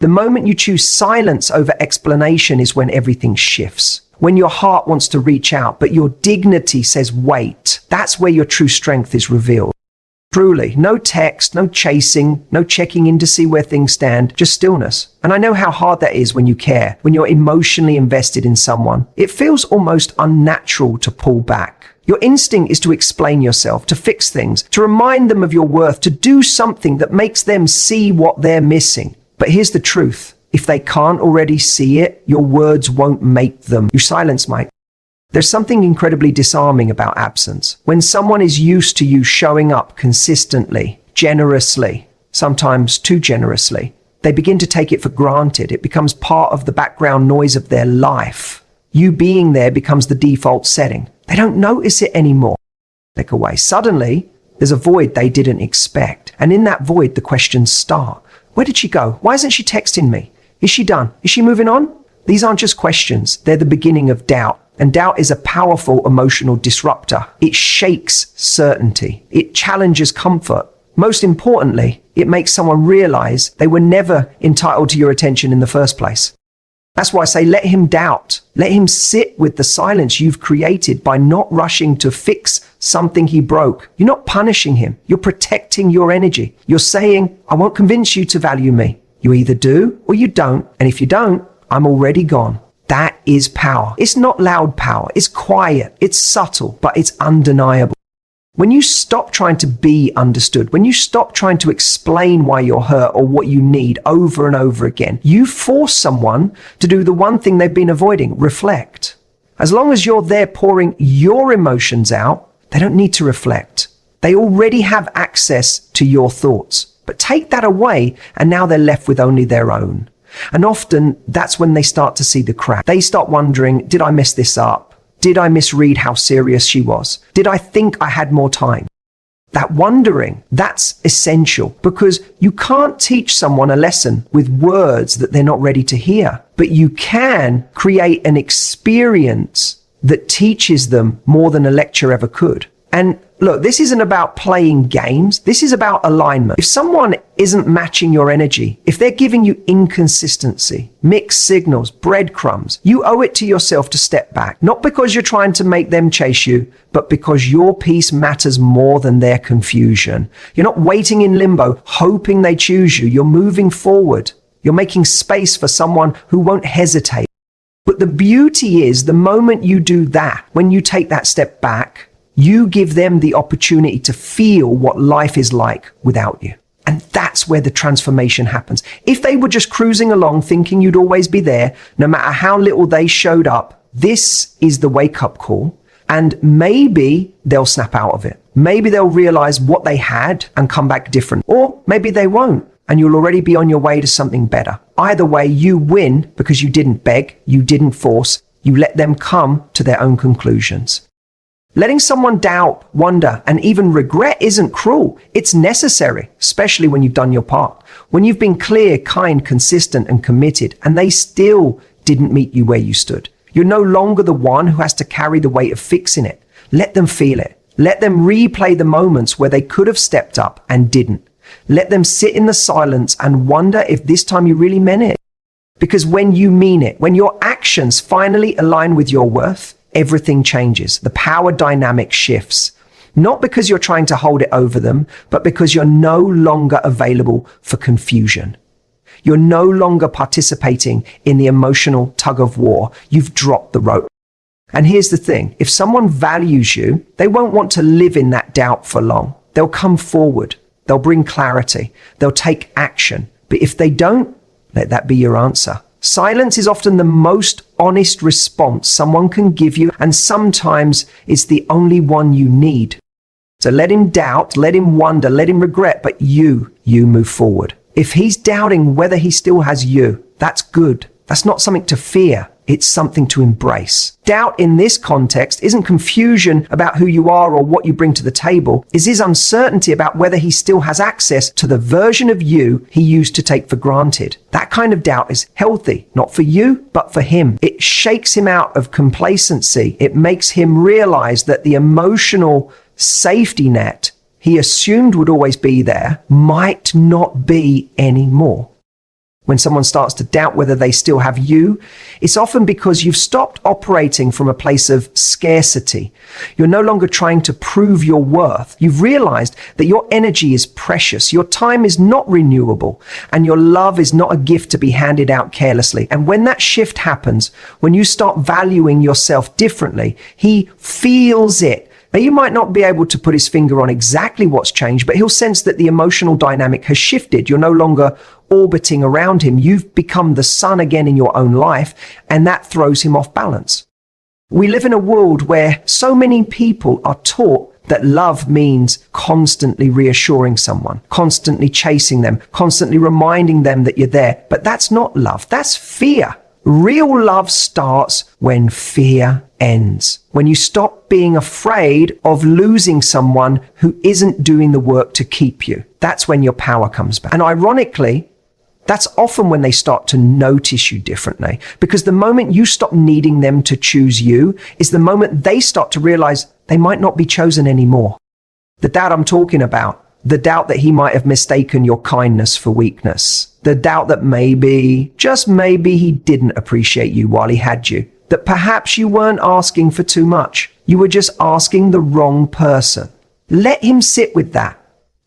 The moment you choose silence over explanation is when everything shifts. When your heart wants to reach out, but your dignity says wait, that's where your true strength is revealed. Truly, no text, no chasing, no checking in to see where things stand, just stillness. And I know how hard that is when you care, when you're emotionally invested in someone. It feels almost unnatural to pull back. Your instinct is to explain yourself, to fix things, to remind them of your worth, to do something that makes them see what they're missing. But here's the truth. If they can't already see it, your words won't make them. Your silence might. There's something incredibly disarming about absence. When someone is used to you showing up consistently, generously, sometimes too generously, they begin to take it for granted. It becomes part of the background noise of their life. You being there becomes the default setting. They don't notice it anymore. Click away. Suddenly, there's a void they didn't expect. And in that void, the questions start. Where did she go? Why isn't she texting me? Is she done? Is she moving on? These aren't just questions. They're the beginning of doubt. And doubt is a powerful emotional disruptor. It shakes certainty. It challenges comfort. Most importantly, it makes someone realize they were never entitled to your attention in the first place. That's why I say let him doubt. Let him sit with the silence you've created by not rushing to fix something he broke. You're not punishing him. You're protecting your energy. You're saying, I won't convince you to value me. You either do or you don't. And if you don't, I'm already gone. That is power. It's not loud power. It's quiet. It's subtle, but it's undeniable. When you stop trying to be understood, when you stop trying to explain why you're hurt or what you need over and over again, you force someone to do the one thing they've been avoiding, reflect. As long as you're there pouring your emotions out, they don't need to reflect. They already have access to your thoughts. But take that away, and now they're left with only their own. And often that's when they start to see the crack. They start wondering, did I mess this up? Did I misread how serious she was? Did I think I had more time? That wondering, that's essential, because you can't teach someone a lesson with words that they're not ready to hear. But you can create an experience that teaches them more than a lecture ever could. And look, this isn't about playing games. This is about alignment. If someone isn't matching your energy, if they're giving you inconsistency, mixed signals, breadcrumbs, you owe it to yourself to step back. Not because you're trying to make them chase you, but because your peace matters more than their confusion. You're not waiting in limbo, hoping they choose you. You're moving forward. You're making space for someone who won't hesitate. But the beauty is, the moment you do that, when you take that step back, you give them the opportunity to feel what life is like without you. And that's where the transformation happens. If they were just cruising along thinking you'd always be there, no matter how little they showed up, this is the wake-up call. And maybe they'll snap out of it. Maybe they'll realize what they had and come back different. Or maybe they won't, and you'll already be on your way to something better. Either way, you win because you didn't beg, you didn't force, you let them come to their own conclusions. Letting someone doubt, wonder, and even regret isn't cruel. It's necessary, especially when you've done your part. When you've been clear, kind, consistent, and committed, and they still didn't meet you where you stood. You're no longer the one who has to carry the weight of fixing it. Let them feel it. Let them replay the moments where they could have stepped up and didn't. Let them sit in the silence and wonder if this time you really meant it. Because when you mean it, when your actions finally align with your worth, everything changes. The power dynamic shifts. Not because you're trying to hold it over them, but because you're no longer available for confusion. You're no longer participating in the emotional tug of war. You've dropped the rope. And here's the thing. If someone values you, they won't want to live in that doubt for long. They'll come forward. They'll bring clarity. They'll take action. But if they don't, let that be your answer. Silence is often the most honest response someone can give you, and sometimes it's the only one you need. So let him doubt, let him wonder, let him regret, but you move forward. If he's doubting whether he still has you, that's good. That's not something to fear. It's something to embrace. Doubt in this context isn't confusion about who you are or what you bring to the table. It is uncertainty about whether he still has access to the version of you he used to take for granted. That kind of doubt is healthy, not for you, but for him. It shakes him out of complacency. It makes him realize that the emotional safety net he assumed would always be there might not be anymore. When someone starts to doubt whether they still have you, it's often because you've stopped operating from a place of scarcity. You're no longer trying to prove your worth. You've realized that your energy is precious, your time is not renewable, and your love is not a gift to be handed out carelessly. And when that shift happens, when you start valuing yourself differently, he feels it. Now, you might not be able to put his finger on exactly what's changed, but he'll sense that the emotional dynamic has shifted. You're no longer orbiting around him. You've become the sun again in your own life, and that throws him off balance. We live in a world where so many people are taught that love means constantly reassuring someone, constantly chasing them, constantly reminding them that you're there. But that's not love. That's fear. Real love starts when fear ends. When you stop being afraid of losing someone who isn't doing the work to keep you. That's when your power comes back. And ironically, that's often when they start to notice you differently. Because the moment you stop needing them to choose you is the moment they start to realize they might not be chosen anymore. The doubt I'm talking about, the doubt that he might have mistaken your kindness for weakness. The doubt that maybe, just maybe, he didn't appreciate you while he had you. That perhaps you weren't asking for too much. You were just asking the wrong person. Let him sit with that.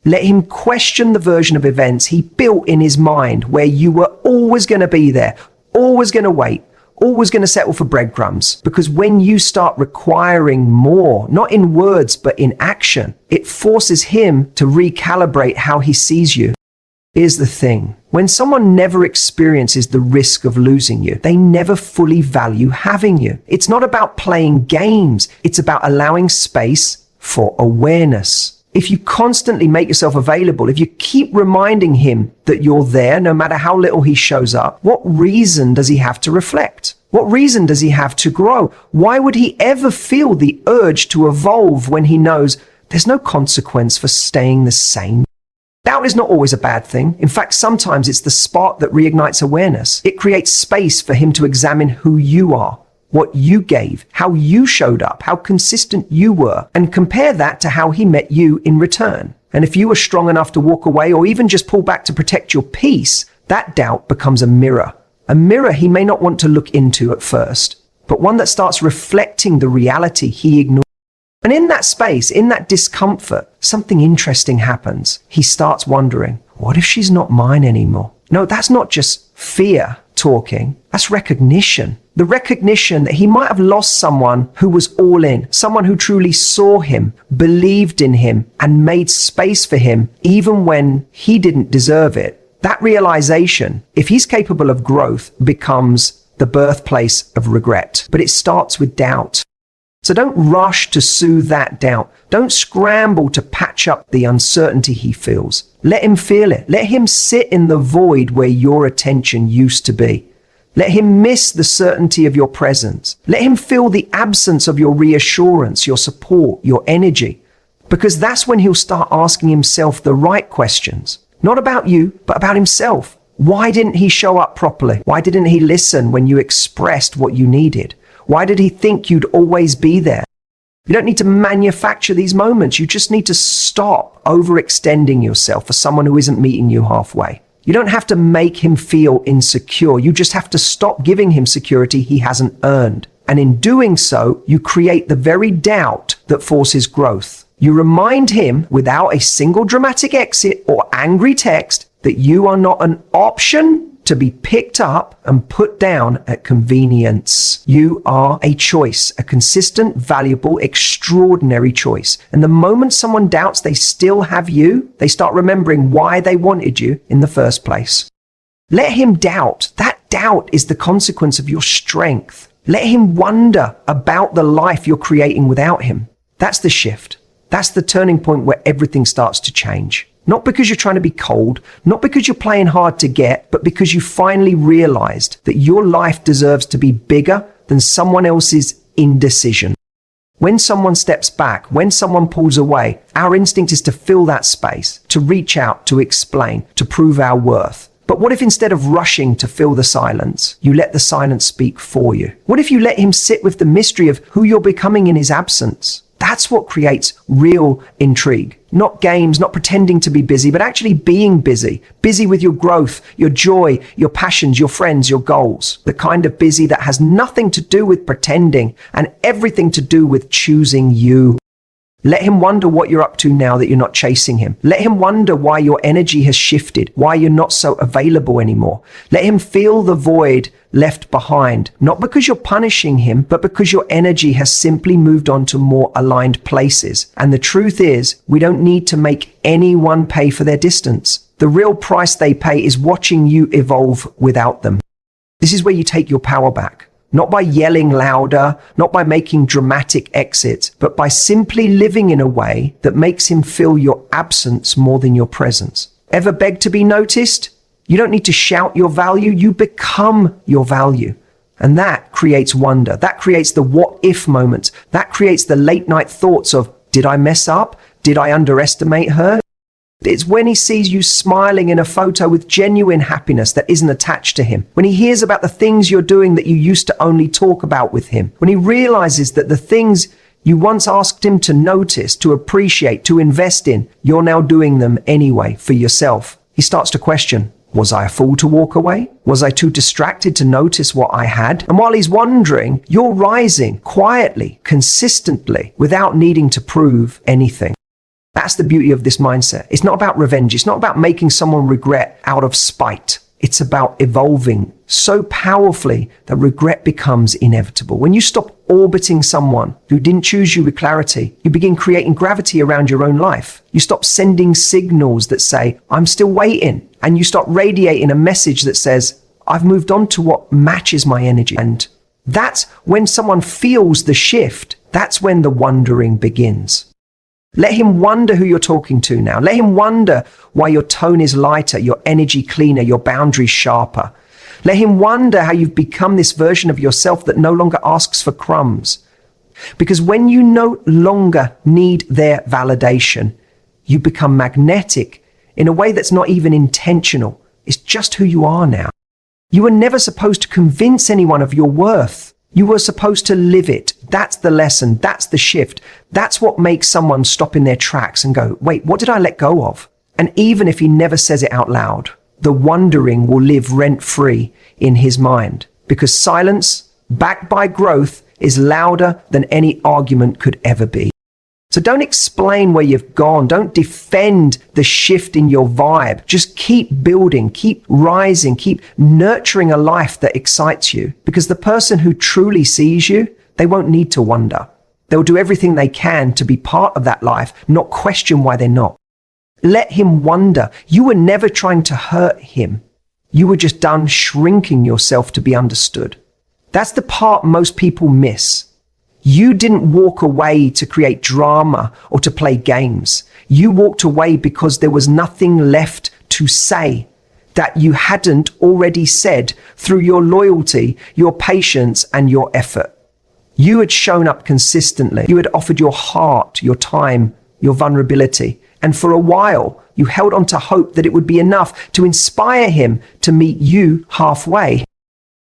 Let him question the version of events he built in his mind where you were always going to be there, always going to wait, always going to settle for breadcrumbs. Because when you start requiring more, not in words, but in action, it forces him to recalibrate how he sees you. Here's the thing. When someone never experiences the risk of losing you, they never fully value having you. It's not about playing games. It's about allowing space for awareness. If you constantly make yourself available, if you keep reminding him that you're there, no matter how little he shows up, what reason does he have to reflect? What reason does he have to grow? Why would he ever feel the urge to evolve when he knows there's no consequence for staying the same? Doubt is not always a bad thing. In fact, sometimes it's the spark that reignites awareness. It creates space for him to examine who you are, what you gave, how you showed up, how consistent you were, and compare that to how he met you in return. And if you were strong enough to walk away or even just pull back to protect your peace, that doubt becomes a mirror. A mirror he may not want to look into at first, but one that starts reflecting the reality he ignored. And in that space, in that discomfort, something interesting happens. He starts wondering, what if she's not mine anymore? No, that's not just fear talking. That's recognition. The recognition that he might have lost someone who was all in, someone who truly saw him, believed in him, and made space for him, even when he didn't deserve it. That realization, if he's capable of growth, becomes the birthplace of regret. But it starts with doubt. So don't rush to soothe that doubt. Don't scramble to patch up the uncertainty he feels. Let him feel it. Let him sit in the void where your attention used to be. Let him miss the certainty of your presence. Let him feel the absence of your reassurance, your support, your energy. Because that's when he'll start asking himself the right questions. Not about you, but about himself. Why didn't he show up properly? Why didn't he listen when you expressed what you needed? Why did he think you'd always be there? You don't need to manufacture these moments. You just need to stop overextending yourself for someone who isn't meeting you halfway. You don't have to make him feel insecure. You just have to stop giving him security he hasn't earned. And in doing so, you create the very doubt that forces growth. You remind him without a single dramatic exit or angry text that you are not an option to be picked up and put down at convenience. You are a choice, a consistent, valuable, extraordinary choice. And the moment someone doubts they still have you, they start remembering why they wanted you in the first place. Let him doubt. That doubt is the consequence of your strength. Let him wonder about the life you're creating without him. That's the shift. That's the turning point where everything starts to change. Not because you're trying to be cold, not because you're playing hard to get, but because you finally realized that your life deserves to be bigger than someone else's indecision. When someone steps back, when someone pulls away, our instinct is to fill that space, to reach out, to explain, to prove our worth. But what if instead of rushing to fill the silence, you let the silence speak for you? What if you let him sit with the mystery of who you're becoming in his absence? That's what creates real intrigue. not games, not pretending to be busy, but actually being busy. Busy with your growth, your joy, your passions, your friends, your goals. The kind of busy that has nothing to do with pretending and everything to do with choosing you. Let him wonder what you're up to now that you're not chasing him. Let him wonder why your energy has shifted, why you're not so available anymore. Let him feel the void left behind, not because you're punishing him, but because your energy has simply moved on to more aligned places. And the truth is, we don't need to make anyone pay for their distance. The real price they pay is watching you evolve without them. This is where you take your power back. Not by yelling louder, not by making dramatic exits, but by simply living in a way that makes him feel your absence more than your presence. Ever beg to be noticed? You don't need to shout your value, you become your value. And that creates wonder. That creates the what if moments. That creates the late night thoughts of, did I mess up? Did I underestimate her? It's when he sees you smiling in a photo with genuine happiness that isn't attached to him. When he hears about the things you're doing that you used to only talk about with him. When he realizes that the things you once asked him to notice, to appreciate, to invest in, you're now doing them anyway for yourself. He starts to question, was I a fool to walk away? Was I too distracted to notice what I had? And while he's wondering, you're rising quietly, consistently, without needing to prove anything. That's the beauty of this mindset. It's not about revenge. It's not about making someone regret out of spite. It's about evolving so powerfully that regret becomes inevitable. When you stop orbiting someone who didn't choose you with clarity, you begin creating gravity around your own life. You stop sending signals that say, I'm still waiting. And you start radiating a message that says, I've moved on to what matches my energy. And that's when someone feels the shift. That's when the wondering begins. Let him wonder who you're talking to now. Let him wonder why your tone is lighter, your energy cleaner, your boundaries sharper. Let him wonder how you've become this version of yourself that no longer asks for crumbs. Because when you no longer need their validation, you become magnetic in a way that's not even intentional. It's just who you are now. You were never supposed to convince anyone of your worth. You were supposed to live it. That's the lesson. That's the shift. That's what makes someone stop in their tracks and go, wait, what did I let go of? And even if he never says it out loud, the wondering will live rent-free in his mind, because silence, backed by growth, is louder than any argument could ever be. So don't explain where you've gone. Don't defend the shift in your vibe. Just keep building, keep rising, keep nurturing a life that excites you. Because the person who truly sees you, they won't need to wonder. They'll do everything they can to be part of that life, not question why they're not. Let him wonder. You were never trying to hurt him. You were just done shrinking yourself to be understood. That's the part most people miss. You didn't walk away to create drama or to play games. You walked away because there was nothing left to say that you hadn't already said through your loyalty, your patience, and your effort. You had shown up consistently. You had offered your heart, your time, your vulnerability. And for a while, you held on to hope that it would be enough to inspire him to meet you halfway.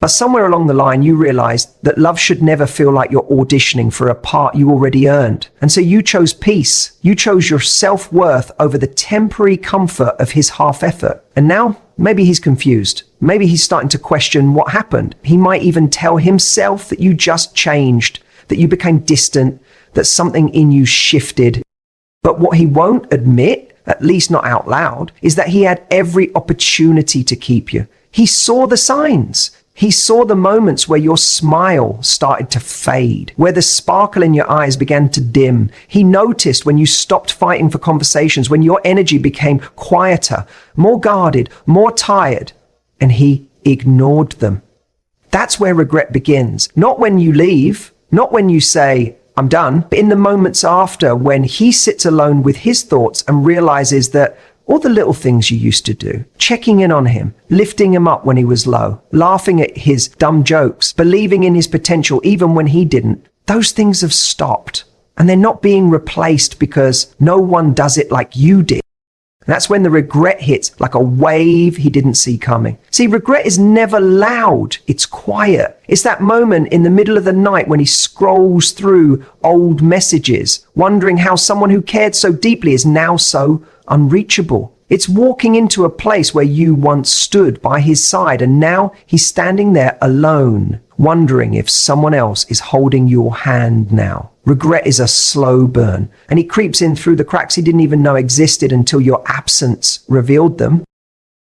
But somewhere along the line, you realized that love should never feel like you're auditioning for a part you already earned. And so you chose peace. You chose your self-worth over the temporary comfort of his half effort. And now maybe he's confused. Maybe he's starting to question what happened. He might even tell himself that you just changed, that you became distant, that something in you shifted. But what he won't admit, at least not out loud, is that he had every opportunity to keep you. He saw the signs. He saw the moments where your smile started to fade, where the sparkle in your eyes began to dim. He noticed when you stopped fighting for conversations, when your energy became quieter, more guarded, more tired, and he ignored them. That's where regret begins. Not when you leave, not when you say, I'm done, but in the moments after, when he sits alone with his thoughts and realizes that all the little things you used to do, checking in on him, lifting him up when he was low, laughing at his dumb jokes, believing in his potential even when he didn't, those things have stopped. And they're not being replaced because no one does it like you did. That's when the regret hits like a wave he didn't see coming. See, regret is never loud. It's quiet. It's that moment in the middle of the night when he scrolls through old messages, wondering how someone who cared so deeply is now so unreachable. It's walking into a place where you once stood by his side and now he's standing there alone, wondering if someone else is holding your hand now. Regret is a slow burn, and he creeps in through the cracks he didn't even know existed until your absence revealed them.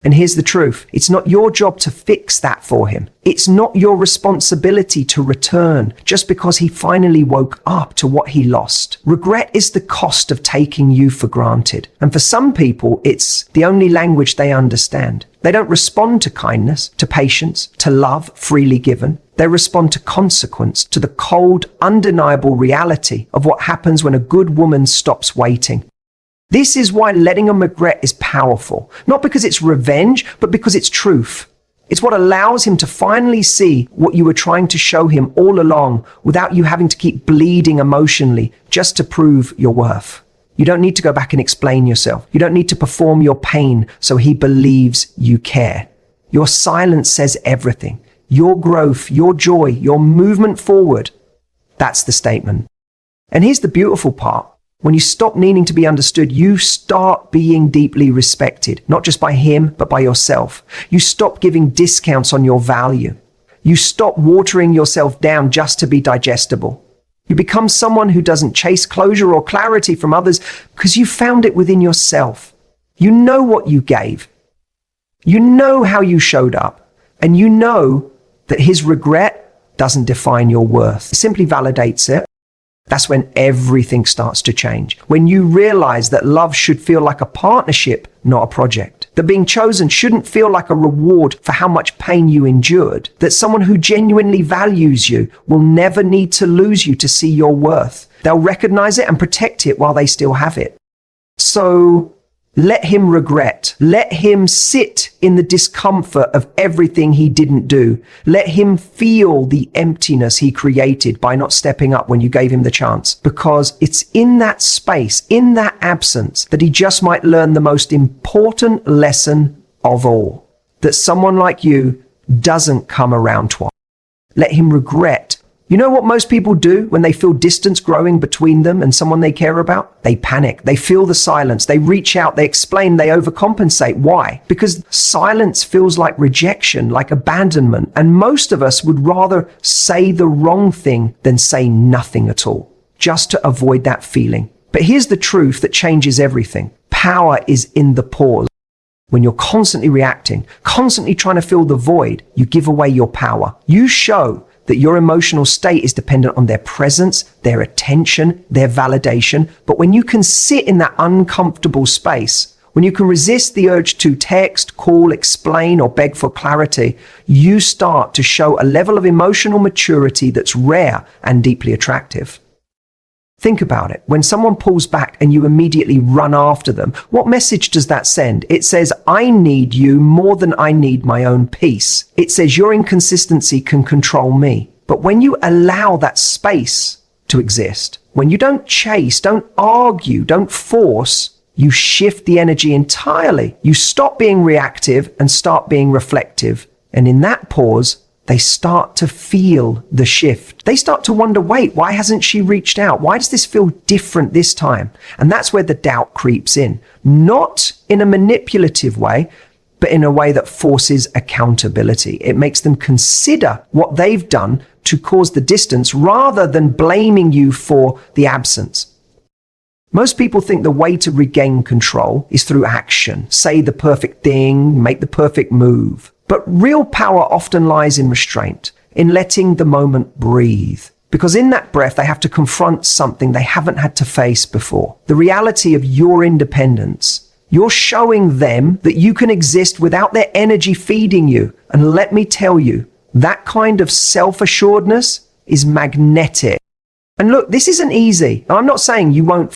And here's the truth. It's not your job to fix that for him. It's not your responsibility to return just because he finally woke up to what he lost. Regret is the cost of taking you for granted. And for some people, it's the only language they understand. They don't respond to kindness, to patience, to love freely given. They respond to consequence, to the cold, undeniable reality of what happens when a good woman stops waiting. This is why letting him regret is powerful, not because it's revenge, but because it's truth. It's what allows him to finally see what you were trying to show him all along without you having to keep bleeding emotionally just to prove your worth. You don't need to go back and explain yourself. You don't need to perform your pain so he believes you care. Your silence says everything. Your growth, your joy, your movement forward. That's the statement. And here's the beautiful part. When you stop needing to be understood, you start being deeply respected, not just by him, but by yourself. You stop giving discounts on your value. You stop watering yourself down just to be digestible. You become someone who doesn't chase closure or clarity from others because you found it within yourself. You know what you gave. You know how you showed up. And you know that his regret doesn't define your worth. It simply validates it. That's when everything starts to change. When you realize that love should feel like a partnership, not a project. That being chosen shouldn't feel like a reward for how much pain you endured. That someone who genuinely values you will never need to lose you to see your worth. They'll recognize it and protect it while they still have it. So let him regret. Let him sit in the discomfort of everything he didn't do. Let him feel the emptiness he created by not stepping up when you gave him the chance. Because it's in that space, in that absence, that he just might learn the most important lesson of all. That someone like you doesn't come around twice. Let him regret. You know what most people do when they feel distance growing between them and someone they care about? They panic. They feel the silence. They reach out. They explain. They overcompensate. Why? Because silence feels like rejection, like abandonment. And most of us would rather say the wrong thing than say nothing at all, just to avoid that feeling. But here's the truth that changes everything. Power is in the pause. When you're constantly reacting, constantly trying to fill the void, you give away your power. You show that your emotional state is dependent on their presence, their attention, their validation. But when you can sit in that uncomfortable space, when you can resist the urge to text, call, explain, or beg for clarity, you start to show a level of emotional maturity that's rare and deeply attractive. Think about it. When someone pulls back and you immediately run after them, what message does that send? It says, I need you more than I need my own peace. It says your inconsistency can control me. But when you allow that space to exist, when you don't chase, don't argue, don't force, you shift the energy entirely. You stop being reactive and start being reflective. And in that pause, they start to feel the shift. They start to wonder, wait, why hasn't she reached out? Why does this feel different this time? And that's where the doubt creeps in. Not in a manipulative way, but in a way that forces accountability. It makes them consider what they've done to cause the distance rather than blaming you for the absence. Most people think the way to regain control is through action. Say the perfect thing, make the perfect move. But real power often lies in restraint, in letting the moment breathe. Because in that breath, they have to confront something they haven't had to face before. The reality of your independence. You're showing them that you can exist without their energy feeding you. And let me tell you, that kind of self-assuredness is magnetic. And look, this isn't easy. I'm not saying you won't